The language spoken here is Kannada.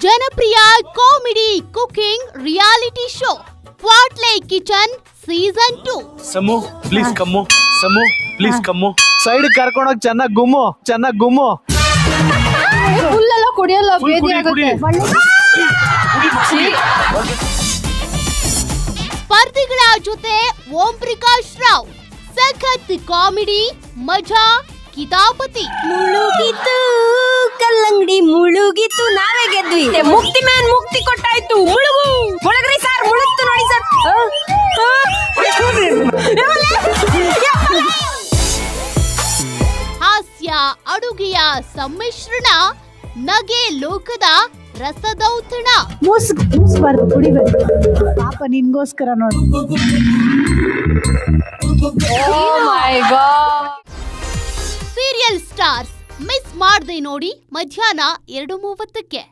ಜನಪ್ರಿಯ comedy cooking reality show Quatle kitchen season 2. Samu please come, Samu please come. Side ಕರ್ಕೊಂಡೋಗಿ ಚೆನ್ನಾಗ್ ಗುಮ್ಮು. ಫುಲ್ ಎಲ್ಲ ಕುಡಿಯಲ್ಲ, ಬೇದಿ ಆಗುತ್ತೆ. ಸ್ಪರ್ಧಿಗಳ ಜೊತೆ ಓಂ ಪ್ರಕಾಶ್ ರಾವ್, ಸಖತ್ ಕಾಮಿಡಿ ಮಜಾ ಕಿತಾಪತಿ. ಮುಳುಗಿತು ಕಲ್ಲಂಗಡಿ ಮುಳುಗಿತು, ನಾವೇ ಗೆದ್ವಿ. ಮುಕ್ತಿ ಮ್ಯಾನ್ ಮುಕ್ತಿ ಕೊಟ್ಟಾಯ್ತು. ಮುಳುಗ್ರಿ ಸರ್, ಮುಳುಗ್ತು ನೋಡಿ ಸರ್. ಹಾಸ್ಯ ಅಡುಗೆಯ ಸಮ್ಮಿಶ್ರಣ, ನಗೆ ಲೋಕದ ರಸದೌತಣ. ಮೂಸ್ಬಾರ್ದು, ಕುಡಿಬೇಕು. ಪಾಪ ನಿನ್ಗೋಸ್ಕರ ನೋಡಿ. ಸೀರಿಯಲ್ ಸ್ಟಾರ್ಸ್ ಮಿಸ್ ಮಾಡದೆ ನೋಡಿ ಮಧ್ಯಾಹ್ನ 2:30ಕ್ಕೆ.